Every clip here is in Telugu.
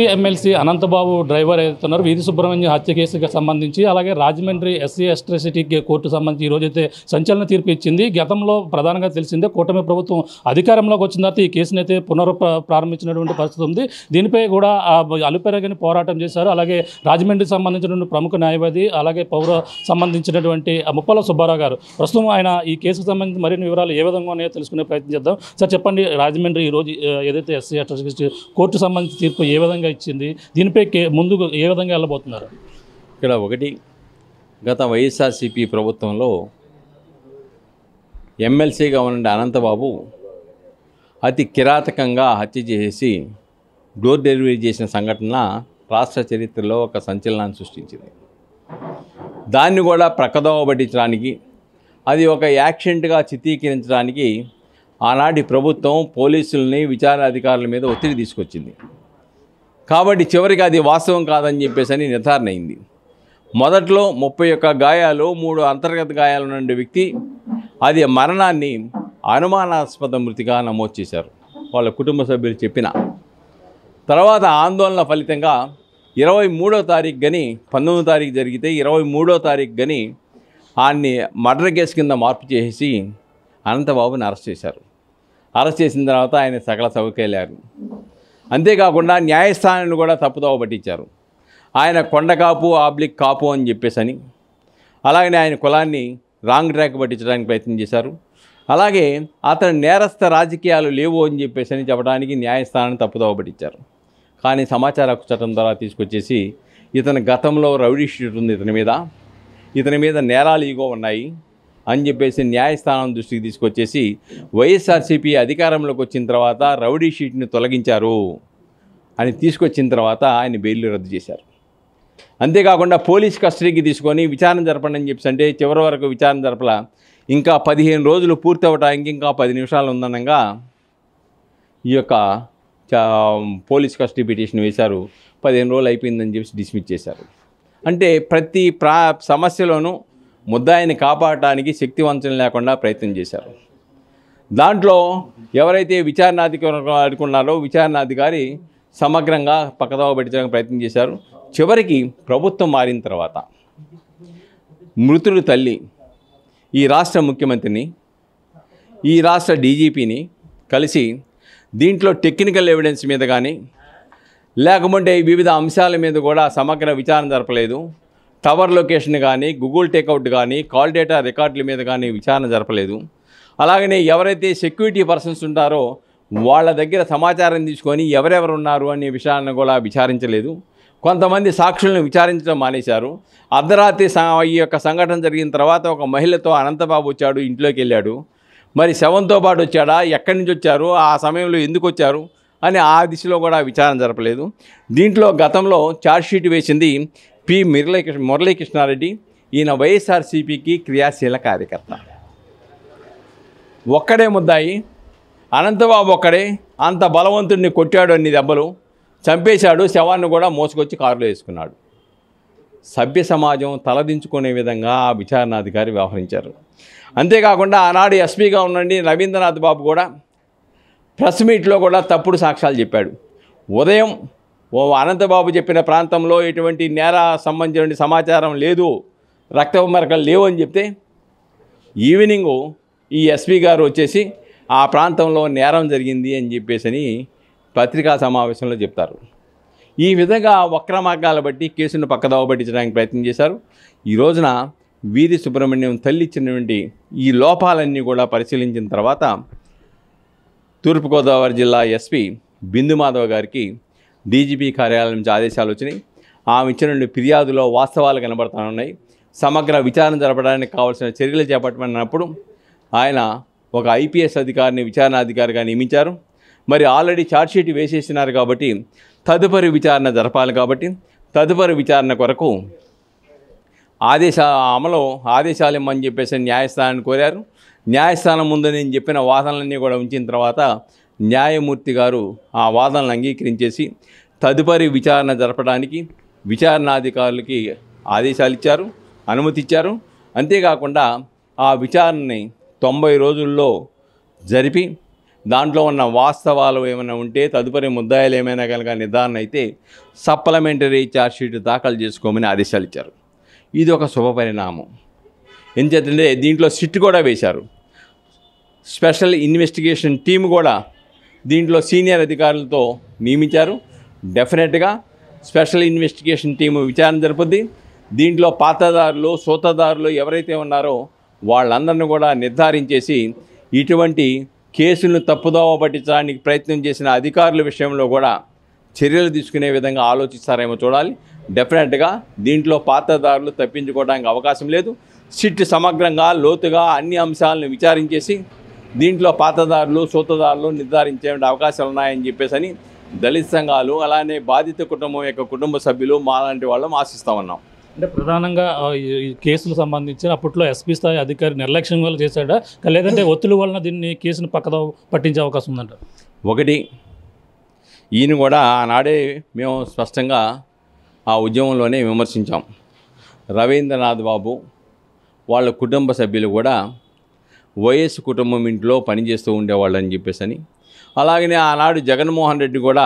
ఎమ్మెల్సీ అనంతబాబు డ్రైవర్ ఏదైతున్నారో వీధి సుబ్రహ్మణ్యం హత్య కేసుకు సంబంధించి అలాగే రాజమండ్రి ఎస్సీ అట్రాసిటీ కోర్టు సంబంధించి ఈరోజైతే సంచలన తీర్పు ఇచ్చింది. గతంలో ప్రధానంగా తెలిసిందే కూటమి ప్రభుత్వం అధికారంలోకి వచ్చిన తర్వాత ఈ కేసును అయితే ప్రారంభించినటువంటి పరిస్థితి ఉంది. దీనిపై కూడా అలుపెరగని పోరాటం చేశారు. అలాగే రాజమండ్రికి సంబంధించినటువంటి ప్రముఖ న్యాయవాది అలాగే పౌర సంబంధించినటువంటి ముప్పల సుబ్బారావు గారు ప్రస్తుతం ఆయన ఈ కేసుకు సంబంధించి మరిన్ని వివరాలు ఏ విధంగా ఉన్నాయో తెలుసుకునే ప్రయత్నం చేద్దాం. సార్ చెప్పండి, రాజమండ్రి ఈరోజు ఏదైతే ఎస్సీ అట్రాసిటీ కోర్టు సంబంధించి తీర్పు ఏ విధంగా ఇచ్చింది, దీనిపై ముందుకు ఏ విధంగా వెళ్ళబోతున్నారు? ఇక్కడ ఒకటి, గత వైఎస్ఆర్సీపీ ప్రభుత్వంలో ఎమ్మెల్సీగా ఉన్న అనంతబాబు అతి కిరాతకంగా హత్య చేసి డోర్ డెలివరీ చేసిన సంఘటన రాష్ట్ర చరిత్రలో ఒక సంచలనాన్ని సృష్టించింది. దాన్ని కూడా ప్రక్కదోవ పట్టించడానికి, అది ఒక యాక్సిడెంట్గా చిత్రీకరించడానికి ఆనాటి ప్రభుత్వం పోలీసుల్ని విచారణ అధికారుల మీద ఒత్తిడి తీసుకొచ్చింది. కాబట్టి చివరికి అది వాస్తవం కాదని చెప్పేసి నిర్ధారణ అయింది. మొదట్లో 31 గాయాలు 3 అంతర్గత గాయాలు ఉన్న వ్యక్తి అది మరణాన్ని అనుమానాస్పద మృతిగా నమోదు చేశారు వాళ్ళ కుటుంబ సభ్యులు చెప్పిన తర్వాత ఆందోళన ఫలితంగా 23వ తారీఖు గని 19వ తారీఖు జరిగితే 23వ తారీఖు గని ఆయన్ని మర్డర్ కేసు కింద మార్పు చేసి అనంతబాబుని అరెస్ట్ చేశారు. అరెస్ట్ చేసిన తర్వాత ఆయన సకల సౌకర్యాలు, అంతేకాకుండా న్యాయస్థానాన్ని కూడా తప్పుదోవ పట్టించారు. ఆయన కొండకాపు కాపు అని చెప్పేసి అలాగనే ఆయన కులాన్ని రాంగ్ ట్రాక్ పట్టించడానికి ప్రయత్నం చేశారు. అలాగే అతను నేరస్థ రాజకీయాలు లేవు అని చెప్పేసి చెప్పడానికి న్యాయస్థానాన్ని తప్పుదోవ పట్టించారు. కానీ సమాచార హక్కు చట్టం ద్వారా తీసుకొచ్చేసి ఇతని గతంలో రౌడీ షీట్ ఉంది, ఇతని మీద నేరాలు ఇగో ఉన్నాయి అని చెప్పేసి న్యాయస్థానం దృష్టికి తీసుకొచ్చేసి వైఎస్ఆర్సీపీ అధికారంలోకి వచ్చిన తర్వాత రౌడీ షీట్ని తొలగించారు అని తీసుకొచ్చిన తర్వాత ఆయన బెయిల్ రద్దు చేశారు. అంతేకాకుండా పోలీస్ కస్టడీకి తీసుకొని విచారణ జరపండి అని చెప్పేసి అంటే చివరి వరకు విచారణ జరపల, ఇంకా 15 రోజులు పూర్తి అవ్వడానికి ఇంకా 10 నిమిషాలు ఉందనగా ఈ యొక్క పోలీస్ కస్టడీ పిటిషన్ వేశారు. 15 రోజులు అయిపోయిందని చెప్పి డిస్మిస్ చేశారు. అంటే ప్రతి సమస్యలోనూ ముద్దాయిని కాపాడటానికి శక్తివంచన లేకుండా ప్రయత్నం చేశారు. దాంట్లో ఎవరైతే విచారణాధికారులు అడుకున్నారో విచారణాధికారి సమగ్రంగా పక్కదోవ పెట్టడానికి ప్రయత్నం చేశారు. చివరికి ప్రభుత్వం మారిన తర్వాత మృతుడి తల్లి ఈ రాష్ట్ర ముఖ్యమంత్రిని, ఈ రాష్ట్ర డీజీపీని కలిసి దీంట్లో టెక్నికల్ ఎవిడెన్స్ మీద కానీ లేకపోతే వివిధ అంశాల మీద కూడా సమగ్ర విచారణ జరపలేదు. టవర్ లొకేషన్ కానీ, గూగుల్ టేక్అవుట్ కానీ, కాల్ డేటా రికార్డుల మీద కానీ విచారణ జరపలేదు. అలాగనే ఎవరైతే సెక్యూరిటీ పర్సన్స్ ఉంటారో వాళ్ళ దగ్గర సమాచారం తీసుకొని ఎవరెవరు ఉన్నారు అనే విషయాలను కూడా విచారించలేదు. కొంతమంది సాక్షులను విచారించడం మానేశారు. అర్ధరాత్రి ఈ యొక్క సంఘటన జరిగిన తర్వాత ఒక మహిళతో అనంతబాబు వచ్చాడు, ఇంట్లోకి వెళ్ళాడు. మరి శవంతో పాటు వచ్చాడా, ఎక్కడి నుంచి వచ్చారు, ఆ సమయంలో ఎందుకు వచ్చారు అని ఆ దిశలో కూడా విచారణ జరపలేదు. దీంట్లో గతంలో ఛార్జ్షీట్ వేసింది పి మురళీకృష్ణారెడ్డి. ఈయన వైఎస్ఆర్సీపీకి క్రియాశీల కార్యకర్త. ఒక్కడే ముద్దాయి అనంతబాబు, ఒక్కడే అంత బలవంతుడిని కొట్టాడు, అన్ని దెబ్బలు చంపేశాడు, శవాన్ని కూడా మోసుకొచ్చి కారులో వేసుకున్నాడు. సభ్య సమాజం తలదించుకునే విధంగా ఆ విచారణాధికారి వ్యవహరించారు. అంతేకాకుండా ఆనాడు ఎస్పీగా ఉండండి రవీంద్రనాథ్ బాబు కూడా ప్రెస్ మీట్లో కూడా తప్పుడు సాక్ష్యాలు చెప్పాడు. ఉదయం అనంతబాబు చెప్పిన ప్రాంతంలో ఎటువంటి నేర సంబంధించిన సమాచారం లేదు, రక్తపు మరకలు లేవు అని చెప్తే ఈవినింగు ఈ ఎస్పీ గారు వచ్చేసి ఆ ప్రాంతంలో నేరం జరిగింది అని చెప్పేసి పత్రికా సమావేశంలో చెప్తారు. ఈ విధంగా వక్ర మార్గాలు బట్టి కేసును పక్కదోవ పట్టించడానికి ప్రయత్నం చేశారు. ఈ రోజున వీధి సుబ్రహ్మణ్యం తల్లి ఇచ్చినటువంటి ఈ లోపాలన్నీ కూడా పరిశీలించిన తర్వాత తూర్పుగోదావరి జిల్లా ఎస్పీ బిందు మాధవ్ గారికి డీజీపీ కార్యాలయం నుంచి ఆదేశాలు వచ్చినాయి. ఆమె ఇచ్చిన ఫిర్యాదులో వాస్తవాలు కనబడుతున్నాయి. సమగ్ర విచారణ జరపడానికి కావాల్సిన చర్యలు చేపట్టమన్నప్పుడు ఆయన ఒక ఐపీఎస్ అధికారిని విచారణాధికారిగా నియమించారు. మరి ఆల్రెడీ ఛార్జ్షీట్ వేసేసినారు కాబట్టి తదుపరి విచారణ జరపాలి. కాబట్టి తదుపరి విచారణ కొరకు ఆదేశాలు ఇమ్మని చెప్పేసి న్యాయస్థానాన్ని కోరారు. న్యాయస్థానం ముందు నేను చెప్పిన వాదనలన్నీ కూడా ఉంచిన తర్వాత న్యాయమూర్తి గారు ఆ వాదనలు అంగీకరించేసి తదుపరి విచారణ జరపడానికి విచారణాధికారులకి ఆదేశాలు ఇచ్చారు, అనుమతి ఇచ్చారు. అంతేకాకుండా ఆ విచారణని 90 రోజుల్లో జరిపి దాంట్లో ఉన్న వాస్తవాలు ఏమైనా ఉంటే తదుపరి ముద్దాయిలు ఏమైనా కనుక నిర్ధారణ అయితే సప్లిమెంటరీ ఛార్జ్షీట్ దాఖలు చేసుకోమని ఆదేశాలు ఇచ్చారు. ఇది ఒక శుభ పరిణామం. ఎందుకంటే దీంట్లో సిట్ కూడా వేశారు. స్పెషల్ ఇన్వెస్టిగేషన్ టీమ్ కూడా దీంట్లో సీనియర్ అధికారులతో నియమించారు. డెఫినెట్గా స్పెషల్ ఇన్వెస్టిగేషన్ టీము విచారణ జరుపుద్ది. దీంట్లో పాతదారులు సూతదారులు ఎవరైతే ఉన్నారో వాళ్ళందరినీ కూడా నిర్ధారించేసి ఇటువంటి కేసులను తప్పుదోవ పట్టించడానికి ప్రయత్నం చేసిన అధికారుల విషయంలో కూడా చర్యలు తీసుకునే విధంగా ఆలోచిస్తారేమో చూడాలి. డెఫినెట్గా దీంట్లో పాతదారులు తప్పించుకోవడానికి అవకాశం లేదు. సిట్ సమగ్రంగా లోతుగా అన్ని అంశాలను విచారించేసి దీంట్లో పాతదారులు సూతదారులు నిర్ధారించే అవకాశాలు ఉన్నాయని చెప్పేసి దళిత సంఘాలు అలానే బాధిత కుటుంబం యొక్క కుటుంబ సభ్యులు మాలాంటి వాళ్ళం ఆశిస్తూ ఉన్నాం. అంటే ప్రధానంగా ఈ కేసులు సంబంధించి అప్పట్లో ఎస్పీ స్థాయి అధికారి నిర్లక్ష్యం వల్ల చేశాడా, లేదంటే ఒత్తిడి వలన దీన్ని కేసును పక్కదో పట్టించే అవకాశం ఉందంట? ఒకటి, ఈయన కూడా ఆనాడే మేము స్పష్టంగా ఆ ఉద్యమంలోనే విమర్శించాం. రవీంద్రనాథ్ బాబు వాళ్ళ కుటుంబ సభ్యులు కూడా వైఎస్ కుటుంబం ఇంట్లో పనిచేస్తూ ఉండేవాళ్ళని చెప్పేసి, అలాగనే ఆనాడు జగన్మోహన్ రెడ్డి కూడా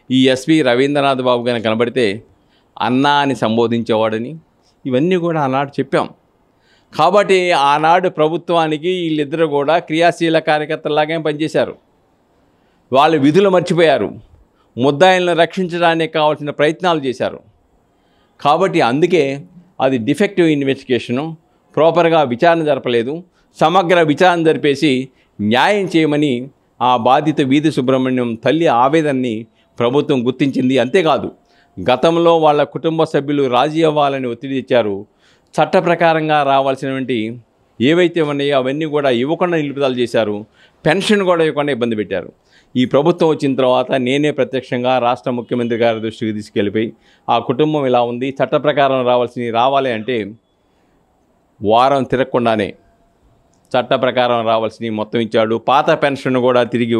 ఈ ఎస్పీ రవీంద్రనాథ్ బాబు గారిని కనబడితే అన్నా అని సంబోధించేవాడని ఇవన్నీ కూడా ఆనాడు చెప్పాం. కాబట్టి ఆనాడు ప్రభుత్వానికి వీళ్ళిద్దరూ కూడా క్రియాశీల కార్యకర్తలాగే పనిచేశారు. వాళ్ళు విధులు మర్చిపోయారు. ముద్దాయిలను రక్షించడానికి కావాల్సిన ప్రయత్నాలు చేశారు. కాబట్టి అందుకే అది డిఫెక్టివ్ ఇన్వెస్టిగేషను, ప్రాపర్గా విచారణ జరపలేదు. సమగ్ర విచారణ జరిపేసి న్యాయం చేయమని ఆ బాధిత వీధి సుబ్రహ్మణ్యం తల్లి ఆవేదనని ప్రభుత్వం గుర్తించింది. అంతేకాదు, గతంలో వాళ్ళ కుటుంబ సభ్యులు రాజీ అవ్వాలని ఒత్తిడి తెచ్చారు. చట్ట ప్రకారంగా రావాల్సినటువంటి ఏవైతే ఉన్నాయో అవన్నీ కూడా ఇవ్వకుండా నిలుపుదల చేశారు. పెన్షన్ కూడా ఇవ్వకుండా ఇబ్బంది పెట్టారు. ఈ ప్రభుత్వం వచ్చిన తర్వాత నేనే ప్రత్యక్షంగా రాష్ట్ర ముఖ్యమంత్రి గారి దృష్టికి తీసుకెళ్ళిపోయి ఆ కుటుంబం ఇలా ఉంది, చట్ట ప్రకారం రావాలి అంటే వారం తిరగకుండానే చట్ట ప్రకారం రావాల్సినవి మొత్తం ఇచ్చాడు. పాత పెన్షన్ కూడా తిరిగి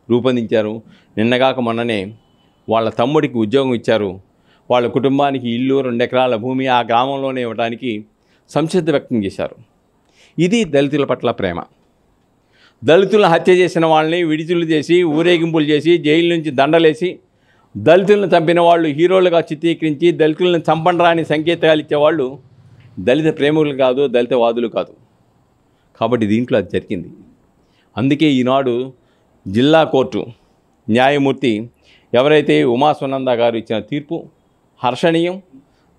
రూపొందించారు. నిన్నగాక మొన్ననే వాళ్ళ తమ్ముడికి ఉద్యోగం ఇచ్చారు. వాళ్ళ కుటుంబానికి ఇల్లు 2 ఎకరాల భూమి ఆ గ్రామంలోనే ఇవ్వడానికి సంసిద్ధత వ్యక్తం చేశారు. ఇది దళితుల పట్ల ప్రేమ. దళితులను హత్య చేసిన వాళ్ళని విడుదల చేసి ఊరేగింపులు చేసి జైలు నుంచి దండలేసి దళితులను చంపిన వాళ్ళు హీరోలుగా చిత్రీకరించి దళితులను చంపండ్రాని సంకేతాలు ఇచ్చేవాళ్ళు దళిత ప్రేమికులు కాదు, దళితవాదులు కాదు. కాబట్టి దీంట్లో అది జరిగింది. అందుకే ఈనాడు జిల్లా కోర్టు న్యాయమూర్తి ఎవరైతే ఉమా సునంద గారు ఇచ్చిన తీర్పు హర్షణీయం.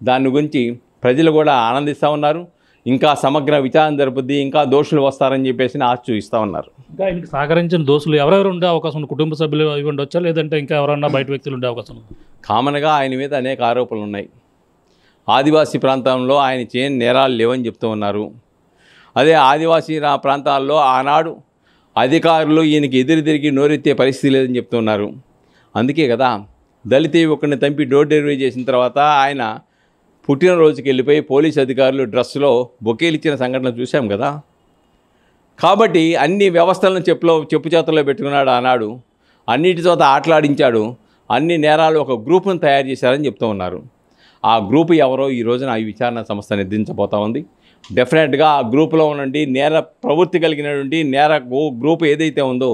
దాని గురించి ప్రజలు కూడా ఆనందిస్తూ ఉన్నారు. ఇంకా సమగ్ర విచారణ జరుపుద్ది, ఇంకా దోషులు వస్తారని చెప్పేసి ఆశ చూపిస్తూ ఉన్నారు. ఇంకా ఆయనకి సహకరించిన దోషులు ఎవరెవరు ఉండే అవకాశం ఉంది? కుటుంబ సభ్యులు ఇవి ఉండొచ్చా, లేదంటే ఇంకా ఎవరన్నా బయట వ్యక్తులు ఉండే అవకాశం ఉంది? కామన్గా ఆయన మీద అనేక ఆరోపణలు ఉన్నాయి. ఆదివాసీ ప్రాంతంలో ఆయన చేయని నేరాలు లేవని చెప్తూ ఉన్నారు. అదే ఆదివాసీ ప్రాంతాల్లో ఆనాడు అధికారులు ఈయనకి ఎదురు తిరిగి నోరెత్తే పరిస్థితి లేదని చెప్తున్నారు. అందుకే కదా దళిత యువకుడిని చంపి డోర్ డెలివరీ చేసిన తర్వాత ఆయన పుట్టినరోజుకి వెళ్ళిపోయి పోలీస్ అధికారులు డ్రెస్సులో బొకేలు ఇచ్చిన సంఘటన చూసాం కదా. కాబట్టి అన్ని వ్యవస్థలను చెప్పు చేతుల్లో పెట్టుకున్నాడు ఆనాడు. అన్నిటితో ఆటలాడించాడు. అన్ని నేరాలు ఒక గ్రూపును తయారు చేశారని చెప్తూ ఉన్నారు. ఆ గ్రూపు ఎవరో ఈ రోజున ఈ విచారణ సంస్థ నిర్ధారించబోతూ ఉంది. డెఫినెట్గా ఆ గ్రూపులో ఉన్నటువంటి నేర ప్రవృత్తి కలిగినటువంటి నేర గ్రూపు ఏదైతే ఉందో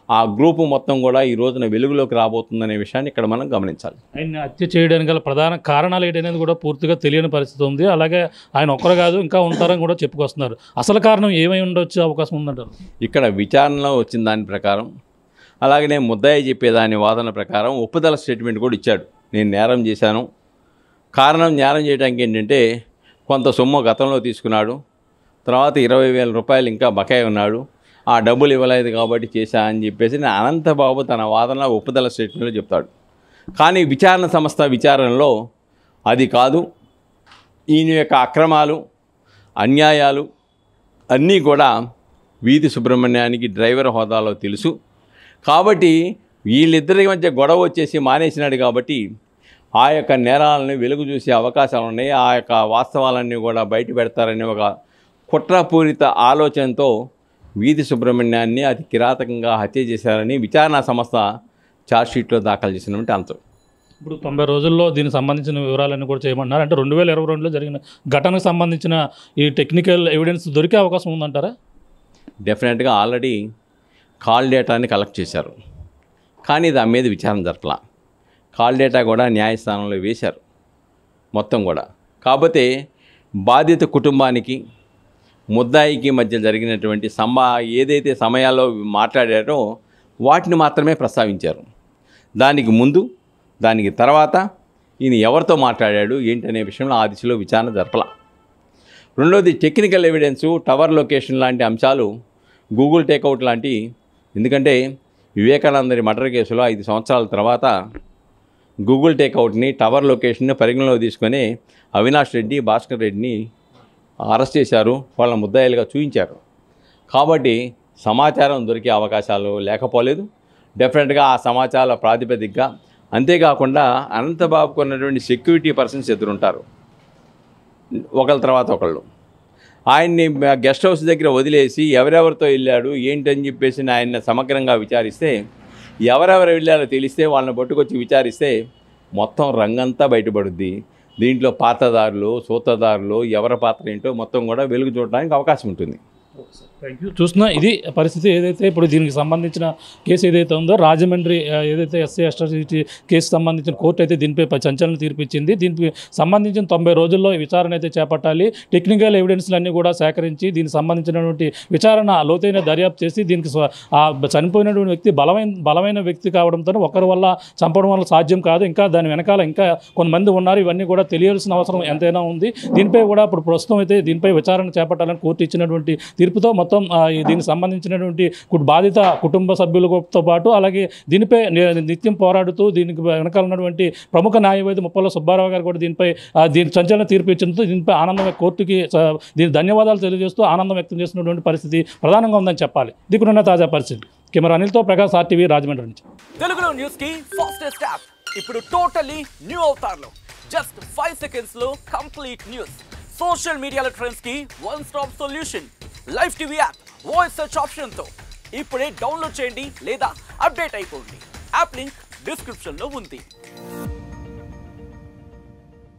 ఆ గ్రూపు మొత్తం కూడా ఈ రోజున వెలుగులోకి రాబోతుందనే విషయాన్ని ఇక్కడ మనం గమనించాలి. ఆయన హత్య చేయడానికి గల ప్రధాన కారణాలు ఏంటనేది కూడా పూర్తిగా తెలియని పరిస్థితి ఉంది. అలాగే ఆయన ఒక్కరు కాదు, ఇంకా ఉంటారని కూడా చెప్పుకొస్తున్నారు. అసలు కారణం ఏమై ఉండొచ్చు అవకాశం ఉందంటారు? ఇక్కడ విచారణలో వచ్చిన దాని ప్రకారం, అలాగనే ముద్దాయి చెప్పేదాని వాదన ప్రకారం ఒప్పుదల స్టేట్మెంట్ కూడా ఇచ్చాడు. నేను నేరం చేశాను, కారణం నేరం చేయడానికి ఏంటంటే కొంత సొమ్ము గతంలో తీసుకున్నాడు, తర్వాత 20,000 రూపాయలు ఇంకా బకాయి ఉన్నాడు, ఆ డబ్బులు ఇవ్వలేదు కాబట్టి చేశా అని చెప్పేసి అనంతబాబు తన వాదన ఒప్పుదల స్టేట్మెంట్లో చెప్తాడు. కానీ విచారణ సంస్థ విచారణలో అది కాదు, ఈయన యొక్క అక్రమాలు అన్యాయాలు అన్నీ కూడా వీధి సుబ్రహ్మణ్యానికి డ్రైవర్ హోదాలో తెలుసు. కాబట్టి వీళ్ళిద్దరి మధ్య గొడవ వచ్చేసి మానేసినాడు. కాబట్టి ఆ యొక్క నేరాలను వెలుగు చూసే అవకాశాలు ఉన్నాయి. ఆ యొక్క వాస్తవాలన్నీ కూడా బయట పెడతారనే ఒక కుట్రపూరిత ఆలోచనతో వీధి సుబ్రహ్మణ్యాన్ని అతి కిరాతకంగా హత్య చేశారని విచారణ సంస్థ ఛార్జ్షీట్లో దాఖలు చేసినటువంటి అంశం. ఇప్పుడు 90 రోజుల్లో దీనికి సంబంధించిన వివరాలన్నీ కూడా చేయమన్నారు. అంటే 2022లో జరిగిన ఘటనకు సంబంధించిన ఈ టెక్నికల్ ఎవిడెన్స్ దొరికే అవకాశం ఉందంటారా? డెఫినెట్గా ఆల్రెడీ కాల్ డేటాని కలెక్ట్ చేశారు. కానీ దాని మీద విచారణ జరపలా. కాల్ డేటా కూడా న్యాయస్థానంలో వేశారు మొత్తం కూడా. కాకపోతే బాధిత కుటుంబానికి ముద్దాయికి మధ్య జరిగినటువంటి ఏదైతే సమయాల్లో మాట్లాడారో వాటిని మాత్రమే ప్రస్తావించారు. దానికి ముందు దానికి తర్వాత ఈయన ఎవరితో మాట్లాడాడు ఏంటనే విషయంలో ఆ దిశలో విచారణ జరపలా. రెండోది టెక్నికల్ ఎవిడెన్సు, టవర్ లొకేషన్ లాంటి అంశాలు, గూగుల్ టేక్అవుట్ లాంటి, ఎందుకంటే వివేకానందరి మర్డర్ కేసులో 5 సంవత్సరాల తర్వాత గూగుల్ టేక్అవుట్ని, టవర్ లొకేషన్ని పరిగణలోకి తీసుకొని అవినాష్ రెడ్డి, భాస్కర్ రెడ్డిని అరెస్ట్ చేశారు, వాళ్ళ ముద్దాయిలుగా చూపించారు. కాబట్టి సమాచారం దొరికే అవకాశాలు లేకపోలేదు. డెఫినెట్గా ఆ సమాచారాల ప్రాతిపదికగా, అంతేకాకుండా అనంతబాబుకు ఉన్నటువంటి సెక్యూరిటీ పర్సన్స్ ఎదురుంటారు ఒకళ్ళ తర్వాత ఒకళ్ళు. ఆయన్ని గెస్ట్ హౌస్ దగ్గర వదిలేసి ఎవరెవరితో వెళ్ళాడు ఏంటని చెప్పేసి ఆయన సమగ్రంగా విచారిస్తే, ఎవరెవరు వెళ్ళారో తెలిస్తే వాళ్ళని పట్టుకొచ్చి విచారిస్తే మొత్తం రంగంతా బయటపడుద్ది. దీంట్లో పాత్రదారులు, సూత్రధారులు, ఎవరి పాత్ర ఏంటో మొత్తం కూడా వెలుగు చూడడానికి అవకాశం ఉంటుంది. Thank you. చూస్తున్నా ఇది పరిస్థితి. ఏదైతే ఇప్పుడు దీనికి సంబంధించిన కేసు ఏదైతే ఉందో, రాజమండ్రి ఏదైతే ఎస్సీ అట్రాసిటీ కేసు సంబంధించిన కోర్టు అయితే దీనిపై సంచలన తీర్పు ఇచ్చింది. దీనికి సంబంధించిన 90 రోజుల్లో విచారణ అయితే చేపట్టాలి. టెక్నికల్ ఎవిడెన్స్లన్నీ కూడా సేకరించి దీనికి సంబంధించినటువంటి విచారణ లోతైన దర్యాప్తు చేసి దీనికి చనిపోయినటువంటి వ్యక్తి బలమైన వ్యక్తి కావడంతో ఒకరి వల్ల చంపడం వల్ల సాధ్యం కాదు, ఇంకా దాని వెనకాల ఇంకా కొంతమంది ఉన్నారు, ఇవన్నీ కూడా తెలియాల్సిన అవసరం ఎంతైనా ఉంది. దీనిపై కూడా ఇప్పుడు ప్రస్తుతం అయితే దీనిపై విచారణ చేపట్టాలని కోర్టు ఇచ్చినటువంటి తీర్పుతో మొత్తం దీనికి సంబంధించినటువంటి బాధిత కుటుంబ సభ్యులతో పాటు అలాగే దీనిపై నిత్యం పోరాడుతూ దీనికి వెనకాల ఉన్నటువంటి ప్రముఖ న్యాయవాది ముప్పల సుబ్బారావు గారు కూడా దీనిపై సంచలన తీర్పు ఇచ్చినందుకు దీనిపై ఆనందం కోర్టుకి దీని ధన్యవాదాలు తెలియజేస్తూ ఆనందం వ్యక్తం చేస్తున్నటువంటి పరిస్థితి ప్రధానంగా ఉందని చెప్పాలి. దిక్కునున్న తాజా పరిస్థితి. కెమెరా అనిల్తో ప్రకాష్, RTV రాజమండ్రి నుంచి. తెలుగులో న్యూస్ కి ఫాస్టెస్ట్ యాప్ ఇప్పుడు టోటల్లీ న్యూ అవతార్లో జస్ట్ 5 సెకండ్స్ లో కంప్లీట్ న్యూస్. సోషల్ మీడియాలో ట్రెండ్స్ కి one stop solution. Live TV app voice search option తో ఇప్పుడే డౌన్లోడ్ చేయండి లేదా అప్డేట్ అయిపోండి. యాప్ లింక్ డిస్క్రిప్షన్ లో ఉంది.